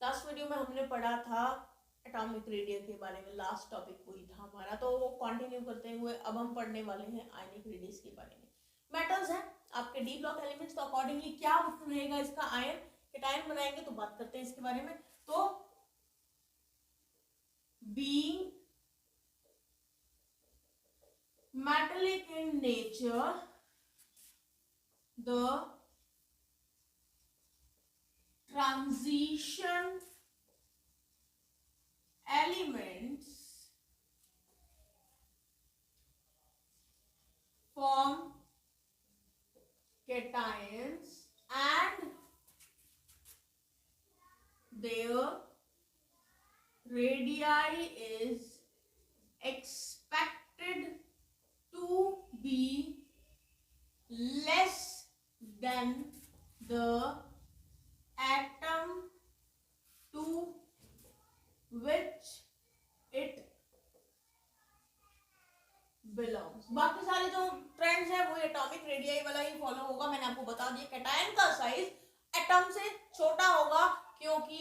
Last video में हमने पढ़ा था एटॉमिक रेडियस के बारे में, लास्ट टॉपिक वही था हमारा। तो वो कंटिन्यू करते हुए अब हम पढ़ने वाले हैं आयनिक रेडियस के बारे में। मेटल्स हैं आपके डी ब्लॉक एलिमेंट्स, तो अकॉर्डिंगली क्या रहेगा इसका आयन, कैटायन बनाएंगे, तो बात करते हैं इसके बारे में। तो being metallic in nature, the transition elements form cations and their radii is expected to be less than the atom to which it belongs। बाकी सारे जो ट्रेंड्स है वो एटॉमिक रेडियाई वाला ही फॉलो होगा। मैंने आपको बता दिया कैटायन का साइज एटम से छोटा होगा, क्योंकि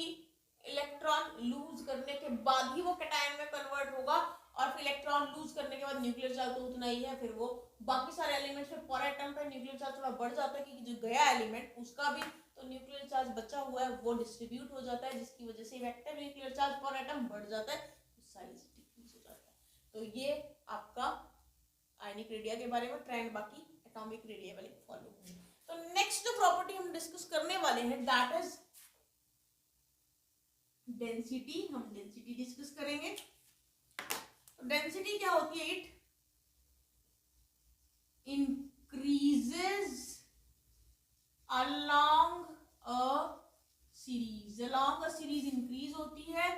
इलेक्ट्रॉन लूज करने के बाद ही वो कैटायन में कन्वर्ट होगा, और फिर इलेक्ट्रॉन लूज करने के बाद न्यूक्लियर चार्ज तो उतना ही है। फिर वो बाकी सारे एलिमेंट्स में पर एटम पे न्यूक्लियर चार्ज थोड़ा बढ़ जाता है, क्योंकि जो गया एलिमेंट उसका भी तो न्यूक्लियर चार्ज बचा हुआ है वो डिस्ट्रीब्यूट हो जाता है, जिसकी वजह से इफेक्टिव न्यूक्लियर चार्ज पर एटम बढ़ जाता है, साइज डिक्रीज हो जाता है। तो ये आपका आयनिक रेडिया के बारे में ट्रेंड, बाकी एटॉमिक रेडिया वाले फॉलो होंगे। तो नेक्स्ट जो प्रॉपर्टी हम डिस्कस करने वाले हैं दैट इज डेंसिटी। हम डेंसिटी डिस्कस करेंगे। तो डेंसिटी क्या होती है? It increases along a series. Along a series increase होती है।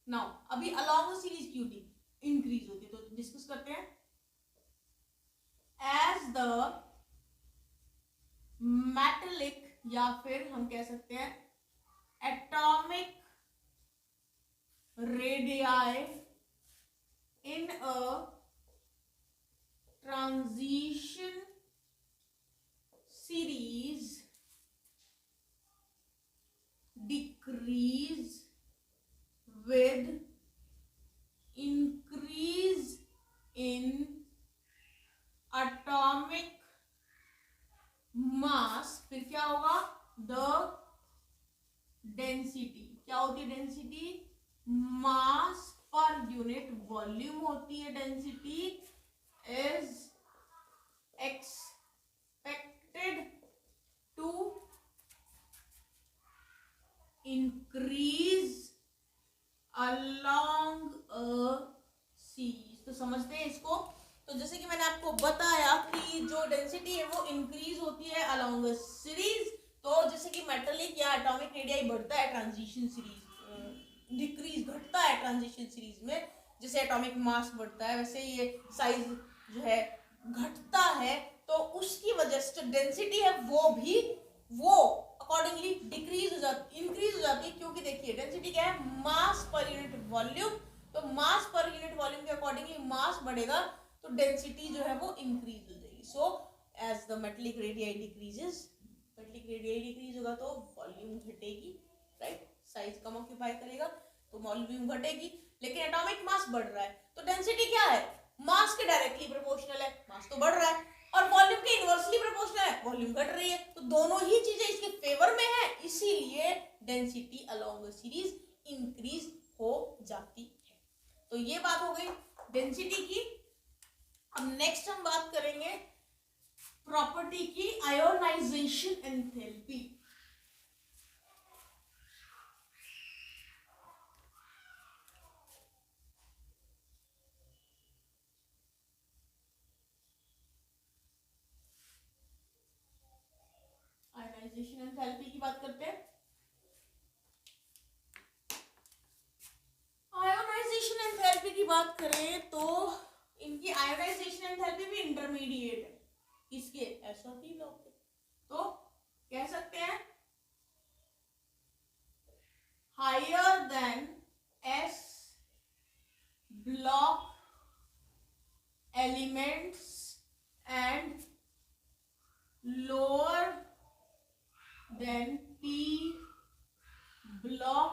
नाउ अभी अलोंग अ सीरीज क्यों इंक्रीज होती है, तो डिस्कस करते हैं। एज द मेटलिक, या फिर हम कह सकते हैं atomic radii in a transition series decrease with increase in atomic mass। फिर क्या होगा? the density। क्या होती है डेंसिटी? मास पर यूनिट वॉल्यूम होती है density. is expected to increase along a series। तो समझते हैं इसको। तो जैसे कि मैंने आपको बताया कि जो डेंसिटी है वो इंक्रीज होती है अलोंग अ सीरीज। तो जैसे कि मेटलिक या एटॉमिक रेडियाई बढ़ता है ट्रांजिशन सीरीज, डिक्रीज घटता है ट्रांजिशन सीरीज में। जैसे एटॉमिक मास बढ़ता है वैसे ये साइज जो है घटता है। तो उसकी वजह से जो डेंसिटी है वो अकॉर्डिंगली डिक्रीज हो जाती, इंक्रीज हो जाती है। क्योंकि देखिए डेंसिटी क्या है? मास पर यूनिट वॉल्यूम। तो मास पर यूनिट वॉल्यूम के अकॉर्डिंगली मास बढ़ेगा तो डेंसिटी जो है वो इंक्रीज हो जाएगी। So as the metallic radii decreases, metallic radii decrease होगा तो वॉल्यूम घटेगी, राइट? साइज कम ऑक्यूपाई करेगा तो वॉल्यूम घटेगी। लेकिन एटॉमिक मास बढ़ रहा है तो डेंसिटी क्या है? मास के डायरेक्टली प्रोपोर्शनल है, मास तो बढ़ रहा है, और वॉल्यूम के इनवर्सली प्रोपोर्शनल है, वॉल्यूम घट रही है। तो दोनों ही चीजें इसके फेवर में है, इसीलिए डेंसिटी अलोंग सीरीज इंक्रीज हो जाती है। तो ये बात हो गई डेंसिटी की। अब नेक्स्ट हम बात करेंगे प्रॉपर्टी की, आयोनाइजेशन एंथैल्पी। आयोनाइजेशन एंथैल्पी की बात करते हैं। आयोनाइजेशन एंथैल्पी की बात करें तो इनकी आयोनाइजेशन एंथैल्पी भी इंटरमीडिएट है इसके SO3 ब्लॉक के। तो कह सकते हैं higher than S block elements and lower than P block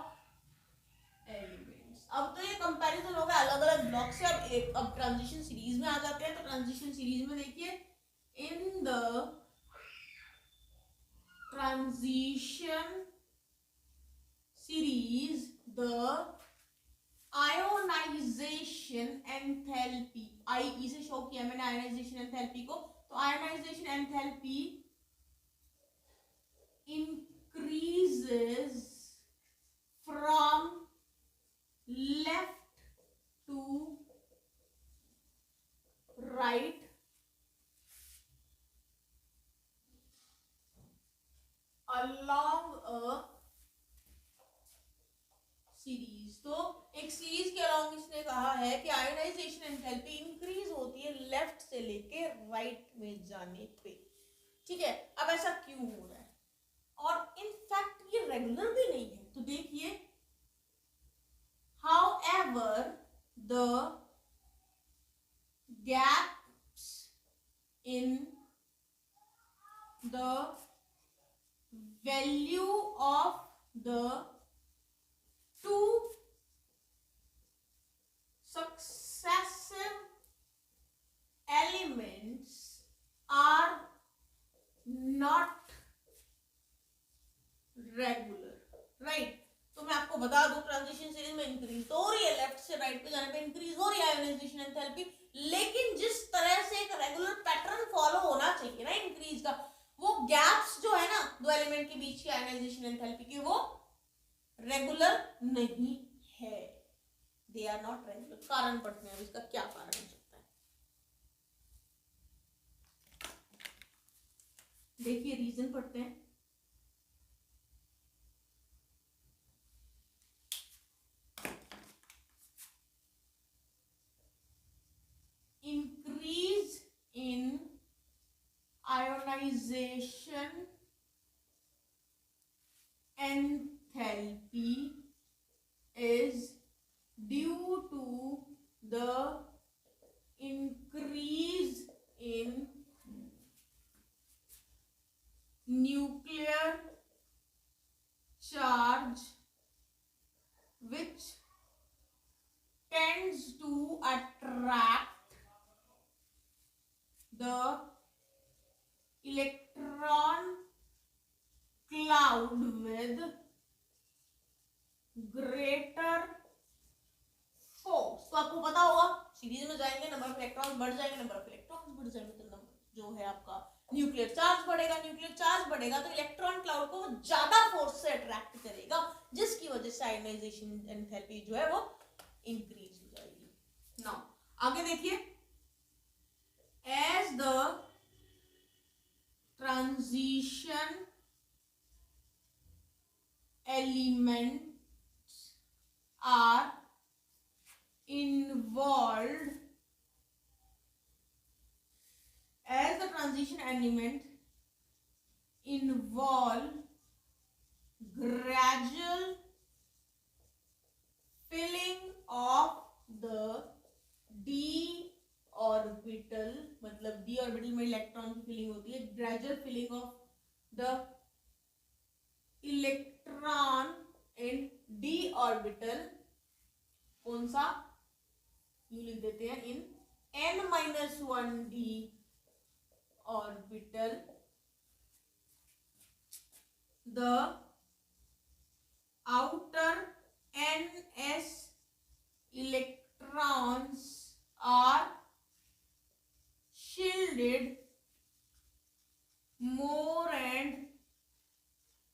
elements. अब तो ये कंपैरिजन हो गया अलग अलग ब्लॉक से। अब ट्रांजिशन सीरीज में आ जाते हैं। तो ट्रांजिशन सीरीज में देखिए, in the transition series the ionization enthalpy, I से शो किया मैंने आयोनाइजेशन एंथैल्पी को, तो ionization enthalpy increases from left to right along a series. तो एक सीरीज के अलॉन्ग इसने कहा है कि आयोनाइजेशन एंथैल्पी इंक्रीज होती है लेफ्ट से लेके राइट में जाने पे। ठीक है, अब ऐसा क्यों हो रहा है? और इनफैक्ट ये रेगुलर भी नहीं है। तो देखिए, however the gaps in the value of the two successive elements are not regular, right? तो मैं आपको बता दूं, ट्रांजिशन सीरीज में इंक्रीज तो हो रही है, लेफ्ट से राइट पे जाने पे इंक्रीज हो रही है आयोनाइजेशन एंथैल्पी, लेकिन जिस तरह से एक रेगुलर पैटर्न फॉलो होना चाहिए ना इंक्रीज का, वो गैप्स जो है ना दो एलिमेंट के बीच की आयोनाइजेशन एंथैल्पी के, वो रेगुलर नहीं है। They are not regular. कारण पढ़ते हैं, इसका क्या कारण हो सकता है? देखिए, रीजन पढ़ते हैं। Increase in ionization enthalpy is due to the increase in nuclear charge which tends to attract the electron cloud with greater force। तो आपको पता होगा, सीरीज में जाएंगे नंबर ऑफ इलेक्ट्रॉन बढ़ जाएंगे, नंबर ऑफ इलेक्ट्रॉन बढ़ जाएंगे तो नंबर जो है आपका न्यूक्लियर चार्ज बढ़ेगा। न्यूक्लियर चार्ज बढ़ेगा तो इलेक्ट्रॉन क्लाउड को ज्यादा फोर्स से अट्रैक्ट करेगा, जिसकी वजह से आयोनाइजेशन एंथैल्पी जो है वो इंक्रीज हो जाएगी। नाउ आगे देखिए, as the transition elements are involved, as the transition element involve gradual filling of the d orbital, मतलब d orbital में इलेक्ट्रॉन की फिलिंग होती है, gradual filling of the electron in d orbital. कौन सा? यू लिख देते हैं, इन n-1d orbital. The outer ns electrons are shielded more and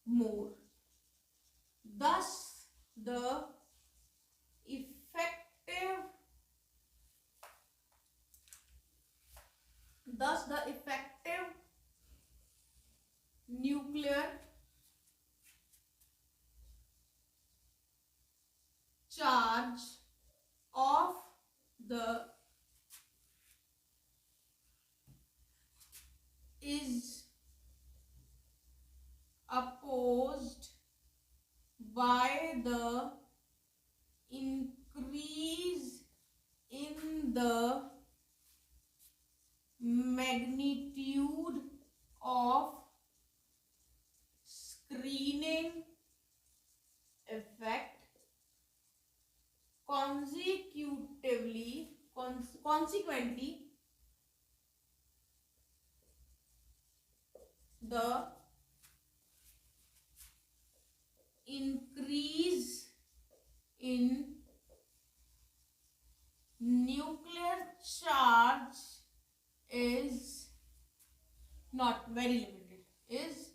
more. Thus the effective nuclear charge of the is opposed by the increase in the magnitude of screening affect consequently the increase in nuclear charge is not very limited, is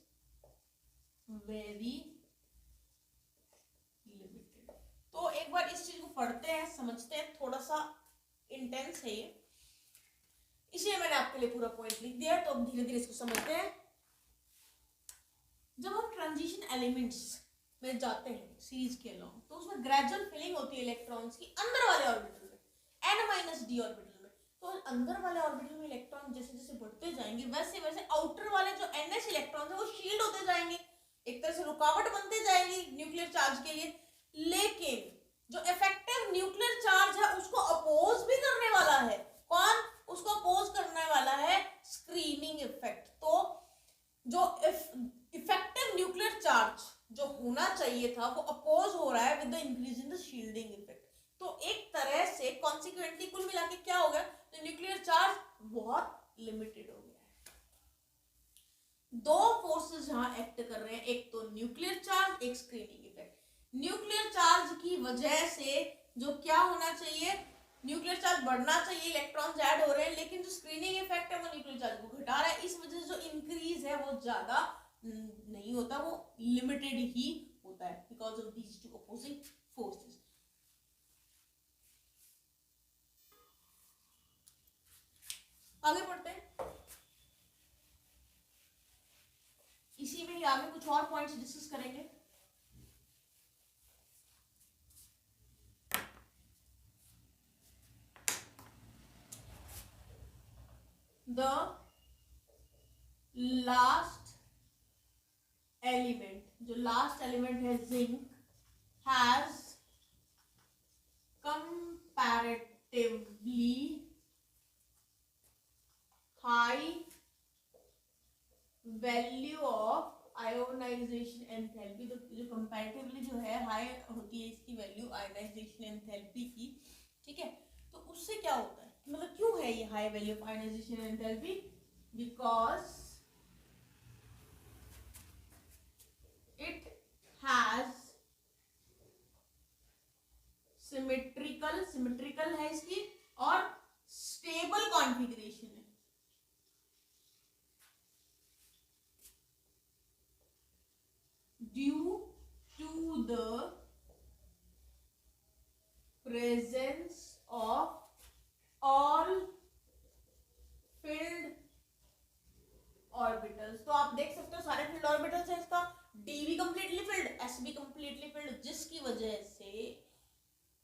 very limited। तो एक बार इस चीज को पढ़ते हैं, समझते हैं, थोड़ा सा इंटेंस है ये, इसलिए मैंने आपके लिए पूरा पॉइंट लिख दिया। तो अब धीरे धीरे इसको समझते हैं। जब हम ट्रांजिशन एलिमेंट्स में जाते हैं सीरीज के अलॉन्ग, तो उसमें ग्रेजुअल फिलिंग होती है इलेक्ट्रॉन्स की अंदर वाले ऑर्बिटल में, n-d ऑर्बिटल में। तो अंदर वाले ऑर्बिटल में इलेक्ट्रॉन जैसे जैसे बढ़ते जाएंगे, वैसे वैसे आउटर वाले जो ns इलेक्ट्रॉन है वो शील्ड होते जाएंगे, एक तरह से रुकावट बनते जाएगी न्यूक्लियर चार्ज के लिए। लेकिन जो इफेक्टिव न्यूक्लियर चार्ज है उसको अपोज भी करने वाला है कौन? उसको अपोज करने वाला है स्क्रीनिंग इफेक्ट। तो जो इफेक्टिव न्यूक्लियर चार्ज जो होना चाहिए था वो अपोज हो रहा है with the increase in the shielding effect. तो एक तरह से कॉन्सिक्वेंटली कुल मिला के क्या हो गया, तो न्यूक्लियर चार्ज बहुत लिमिटेड हो गया है। दो फोर्सेस यहां एक्ट कर रहे हैं, एक तो न्यूक्लियर चार्ज, एक स्क्रीनिंग इफेक्ट। न्यूक्लियर चार्ज की वजह से जो क्या होना चाहिए, न्यूक्लियर चार्ज बढ़ना चाहिए, इलेक्ट्रॉन्स ऐड हो रहे हैं, लेकिन जो स्क्रीनिंग इफेक्ट है वो न्यूक्लियर चार्ज को घटा रहा है। इस वजह से जो इंक्रीज है वो ज्यादा नहीं होता, वो लिमिटेड ही होता है because of these two opposing forces. आगे बढ़ते हैं, इसी में ही आगे कुछ और पॉइंट्स डिस्कस करेंगे। The last element, जो लास्ट एलिमेंट है zinc, has comparatively high value of ionization enthalpy। तो जो comparatively जो है हाई होती है इसकी वैल्यू आयोनाइजेशन एंथैल्पी की, ठीक है। तो उससे क्या होता है, मतलब क्यों है ये high value of ionization enthalpy? Because it has symmetrical है इसकी और स्टेबल कॉन्फ़िगरेशन है। Due to the presence of all filled orbitals. तो आप देख सकते हो सारे फील्ड ऑर्बिटल्स हैं इसका, डी भी कंप्लीटली फील्ड, एस भी कंप्लीटली फील्ड, जिसकी वजह से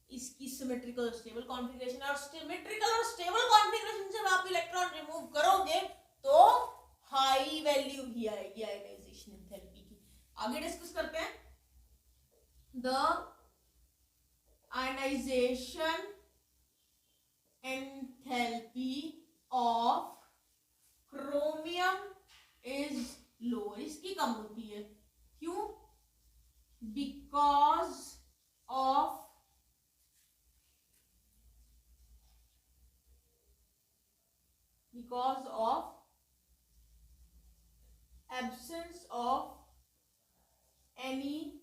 इसकी सिमेट्रिकल स्टेबल कॉन्फ़िगरेशन। और सिमेट्रिकल और स्टेबल कॉन्फ़िगरेशन से आप इलेक्ट्रॉन रिमूव करोगे तो हाई वैल्यू ही आएगी आयोनाइजेशन एंथैल्पी की। आगे डिस्कस करते हैं। The ionization enthalpy of chromium is lower, इसकी कम होती है। क्यों? Because of absence of any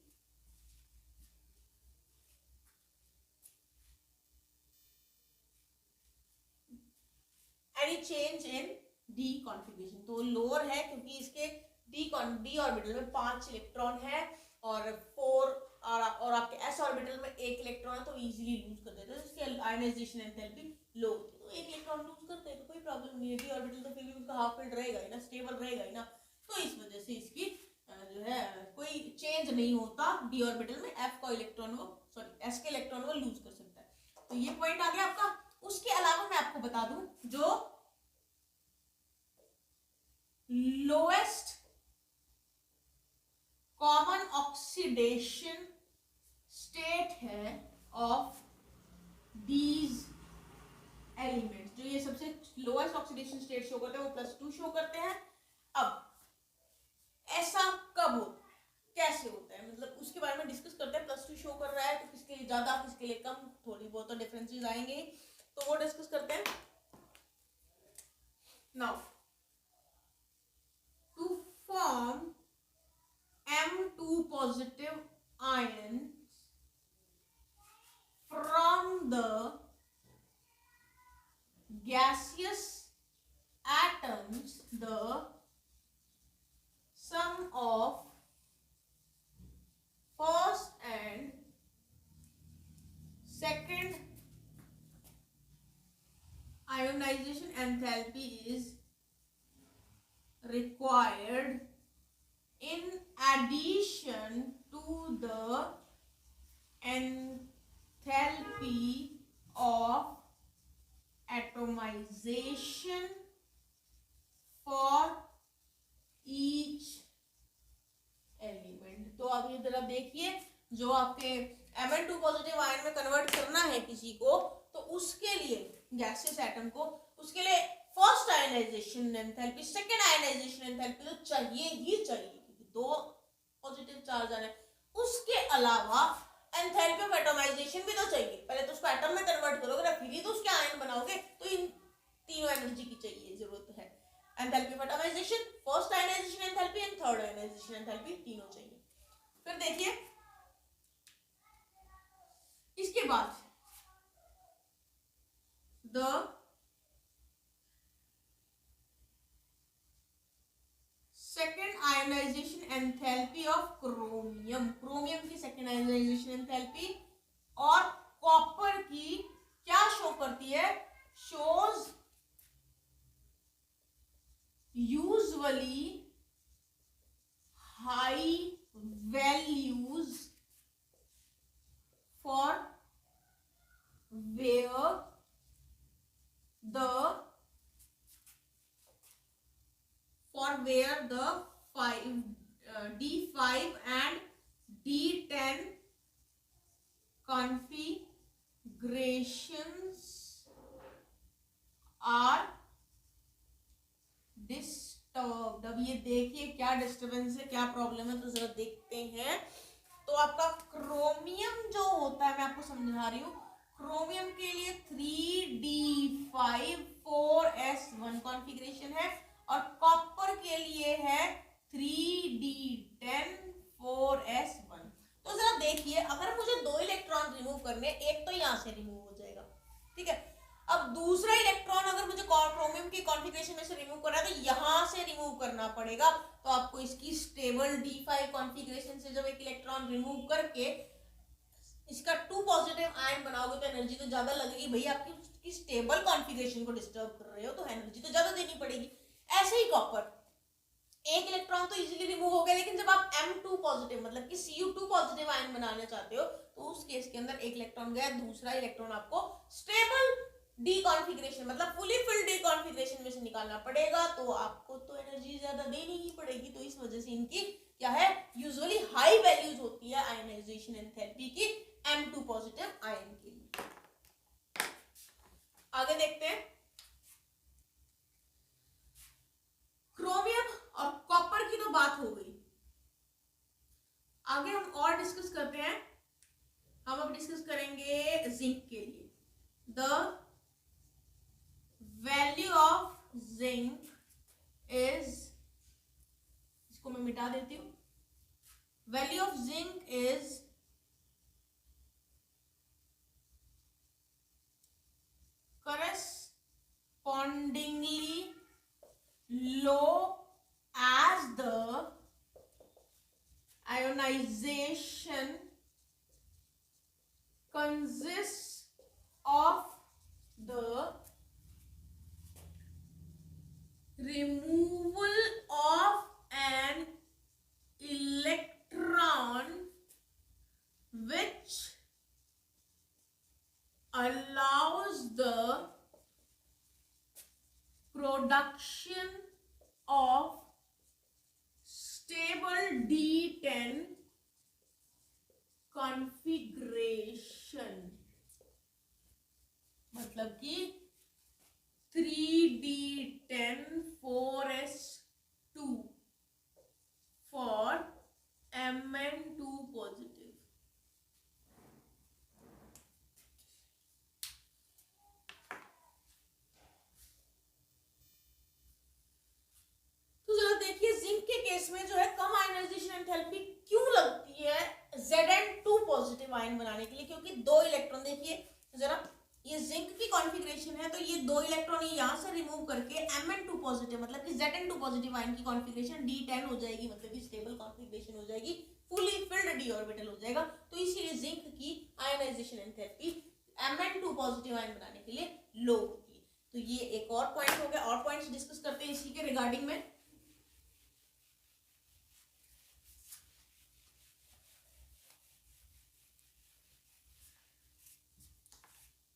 change in d configuration. तो लोअर है क्योंकि इसके d ऑर्बिटल में 5 इलेक्ट्रॉन है और 4 और आपके s ऑर्बिटल में 1 इलेक्ट्रॉन है, तो इजीली लूज कर देते हैं, तो इसकी आयोनाइजेशन एंथैल्पी लो होती है। तो 1 इलेक्ट्रॉन लूज करते हैं तो कोई प्रॉब्लम नहीं है, d ऑर्बिटल तो फिर भी उसका हाफ फील्ड रहेगा ही ना, स्टेबल रहेगा ही ना, तो इस वजह से इसकी जो है कोई चेंज नहीं होता d ऑर्बिटल में, f का इलेक्ट्रॉन वो s के इलेक्ट्रॉन वो लूज कर सकता है। तो ये पॉइंट आ गया आपका। उसके अलावा मैं आपको बता दूं जो लोएस्ट कॉमन ऑक्सीडेशन स्टेट है ऑफ दीज एलिमेंट्स, जो ये सबसे लोएस्ट ऑक्सीडेशन स्टेट शो करते हैं वो +2 शो करते हैं। अब ऐसा कब होता है, कैसे होता है, मतलब उसके बारे में डिस्कस करते हैं। +2 लिए ज्यादा, किसके लिए कम, थोड़ी बहुत तो डिफरेंसेस आएंगे, तो वो डिस्कस करते हैं now. To form M2 positive ions from the gaseous atoms, the sum of first and second ionization enthalpy is required in addition to the enthalpy of atomization for each element. तो आप ये जरा देखिए, जो आपके Mn2 positive ion में convert करना है किसी को, तो उसके लिए गैसियस एटम को, उसके लिए first ionization enthalpy, second ionization enthalpy तो चाहिए ही चाहिए, क्योंकि दो पॉजिटिव चार्ज आ रहे हैं। उसके अलावा एंथैल्पी ऑफ एटमाइजेशन भी तो चाहिए, पहले तो उसको एटम में कन्वर्ट करोगे, फिर ही तो उसके आयन बनाओगे, तो इन तीनों एनर्जी की चाहिए जरूरत है। Enthalpy of atomization, first ionization enthalpy and third ionization enthalpy, तीनों चाहिए। फिर देखिए इसके बाद the second ionization enthalpy of chromium, chromium की सेकेंड आयनाइजेशन एंथैल्पी और कॉपर की क्या शो करती है, shows usually high values for where the D5 and D10 configurations are disturb. अब ये देखिए क्या डिस्टर्बेंस है, क्या प्रॉब्लम है, तो जरा देखते हैं। तो आपका क्रोमियम जो होता है, मैं आपको समझा रही हूँ, क्रोमियम के लिए 3D5 4S1 कॉन्फ़िगरेशन है और कॉपर के लिए है 3D10 4S1। तो जरा देखिए, अगर मुझे 2 इलेक्ट्रॉन रिमूव करने, एक तो यहाँ से रिमूव हो जाएगा, ठीक है। अब दूसरा इलेक्ट्रॉन अगर मुझे क्रोमियम की कॉन्फ़िगरेशन में से रिमूव करना है, तो यहां से रिमूव करना पड़ेगा। तो आपको इसकी स्टेबल D5 कॉन्फ़िगरेशन से जब एक इलेक्ट्रॉन रिमूव करके इसका 2 पॉजिटिव आयन बनाओगे, तो एनर्जी तो ज्यादा लगेगी। भाई आपकी स्टेबल कॉन्फ़िगरेशन को डिस्टर्ब कर रहे हो, तो एनर्जी तो ज्यादा देनी पड़ेगी। ऐसे ही कॉपर, एक इलेक्ट्रॉन तो इजीली रिमूव हो गया, लेकिन जब आप M2 पॉजिटिव मतलब कि Cu2 पॉजिटिव आयन बनाना चाहते हो, तो उस केस के अंदर एक इलेक्ट्रॉन गया, दूसरा इलेक्ट्रॉन आपको स्टेबल डी कॉन्फ़िगरेशन मतलब फुली फिल्ड डी कॉन्फ़िगरेशन में से निकालना पड़ेगा, तो आपको तो एनर्जी ज्यादा देनी ही पड़ेगी। तो इस वजह से इनकी क्या है, यूजुअली हाई वैल्यूज होती है आयनाइजेशन एंथैल्पी की M2 पॉजिटिव आयन के लिए। आगे देखते हैं, क्रोमियम और कॉपर की तो बात हो गई, आगे हम और डिस्कस करते हैं। हम अब डिस्कस करेंगे जिंक के लिए। The value of zinc is, इसको मैं मिटा देती हूं, value of zinc is correspondingly low as the ionization consists of the removal of an electron which allows the production of stable D10 configuration, मतलब कि 3D10 4S2 for Mn2 positive. Positive ion बनाने के लिए, क्योंकि 2 electron, देखिए जरा, ये zinc की कॉन्फ़िगरेशन है, तो ये 2 इलेक्ट्रॉन यहाँ से रिमूव करके Mn2 पॉजिटिव मतलब कि Zn2 पॉजिटिव आयन की कॉन्फ़िगरेशन D10 हो जाएगी, मतलब कि स्टेबल कॉन्फ़िगरेशन हो जाएगी, फुली फिल्ड d ऑर्बिटल हो जाएगा। तो इसीलिए जिंक की ionization enthalpy Mn2 positive ion बनाने के लिए लो होती है। तो ये एक और पॉइंट हो गया। और पॉइंट्स डिस्कस करते हैं इसी के रिगार्डिंग में।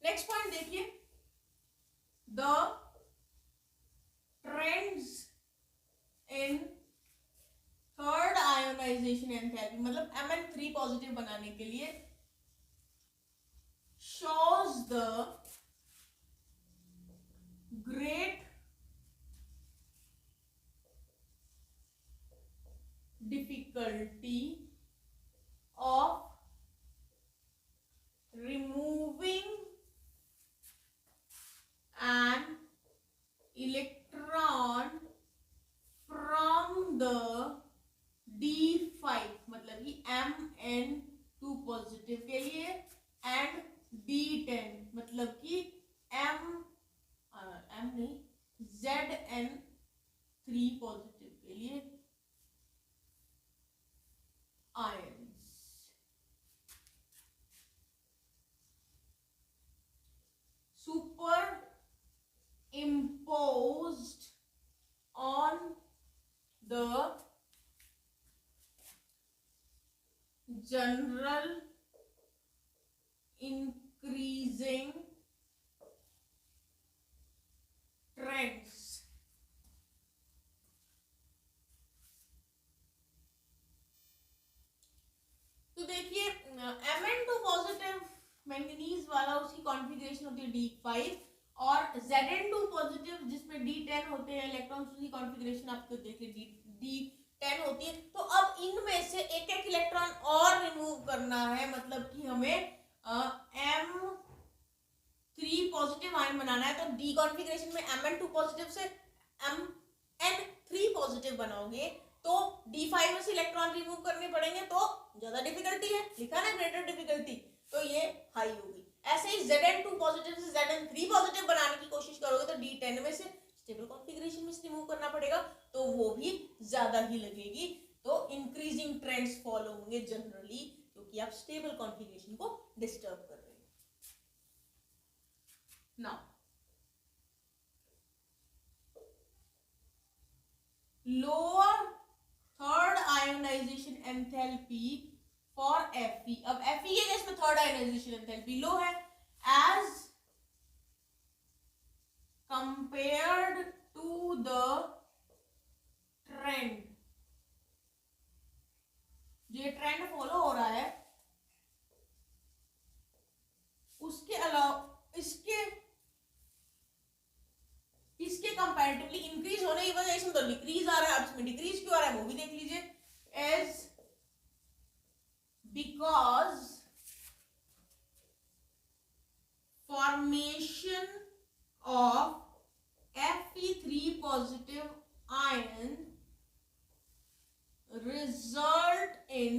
नेक्स्ट पॉइंट देखिए, the trends in third ionization enthalpy, मतलब Mn3 पॉजिटिव बनाने के लिए, shows the great difficulty of removing an electron from the D5, मतलब कि Mn2 पॉजिटिव के लिए, एंड D10 मतलब कि Zn3 पॉजिटिव के लिए ions. Super imposed on the general increasing trends तो देखिए Mn2 पॉजिटिव मैंगनीज वाला, उसकी कॉन्फ़िगरेशन होती है D5, और Zn2 पॉजिटिव जिसमें D10 होते हैं इलेक्ट्रॉन्स, उसकी कॉन्फ़िगरेशन आपको देखिए D10 होती है। तो अब इनमें से एक एक इलेक्ट्रॉन और रिमूव करना है, मतलब कि हमें M3 पॉजिटिव आयन बनाना है। तो D कॉन्फ़िगरेशन में Mn2 पॉजिटिव से Mn3 पॉजिटिव बनाओगे तो D5 में से इलेक्ट्रॉन रिमूव करने पड़ेंगे, तो ज्यादा डिफिकल्टी है, लिखा ना ग्रेटर डिफिकल्टी, तो ये हाई होगी। ऐसे ही Zn2 पॉजिटिव से Zn3 पॉजिटिव बनाने की कोशिश करोगे तो D10 में से स्टेबल कॉन्फ़िगरेशन में से रिमूव करना पड़ेगा, तो वो भी ज्यादा ही लगेगी। तो इंक्रीजिंग ट्रेंड्स फॉलो होंगे जनरली, क्योंकि आप स्टेबल कॉन्फ़िगरेशन को डिस्टर्ब कर रहे हो। Now lower third ionization enthalpy for Fe। अब Fe के केस में थर्ड आयोनाइजेशन एंथैल्पी लो है as compared to the trend. जो ट्रेंड फॉलो हो रहा है उसके अलावा इसके कंपैरेटिवली इंक्रीज होने की वजह इसमें तो डिक्रीज आ रहा है। अब इसमें डिक्रीज क्यों आ रहा है वो भी देख लीजिए, as because formation of Fe3 positive ion result in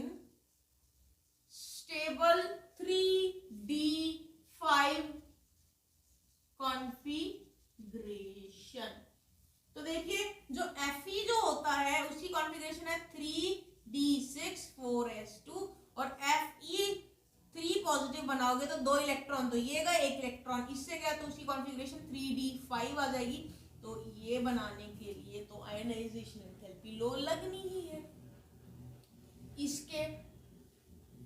stable 3d5 configuration. तो देखिए जो Fe जो होता है उसकी कॉन्फ़िगरेशन है 3d6 4s2, और Fe3 पॉजिटिव बनाओगे तो 2 इलेक्ट्रॉन, तो ये गया 1 इलेक्ट्रॉन इससे गया, तो उसकी कॉन्फ़िगरेशन 3d5 आ जाएगी। तो ये बनाने के लिए तो आयनाइजेशन एंथैल्पी लो लगनी ही है। इसके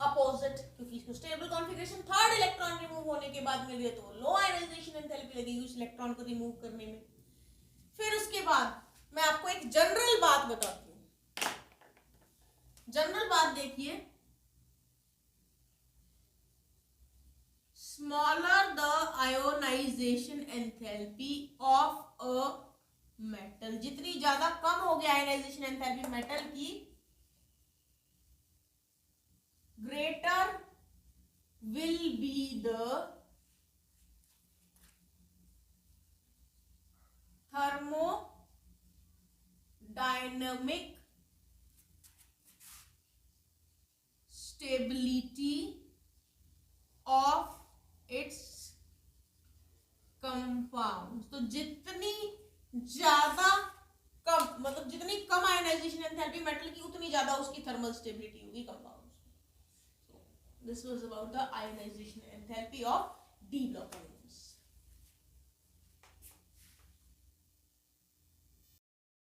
अपोजिट, क्योंकि इसको stable configuration third electron remove होने के बाद मिल गया, तो लो आयनाइजेशन एंथैल्पी लगेगी उस इलेक्ट्रॉन को रिमूव करने में। फिर उसके बाद मैं आपको एक जनरल बात बताती हूँ। जनरल बात देखिए, smaller the ionization enthalpy of a metal, जितनी ज्यादा कम हो गया आयोनाइजेशन एंथैल्पी मेटल की, greater will be the thermodynamic stability of its compound. तो जितनी ज्यादा कम, मतलब जितनी कम आयनाइजेशन एंथैल्पी मेटल की, उतनी ज्यादा उसकी थर्मल स्टेबिलिटी होगी compound. This was about the ionization enthalpy of D block.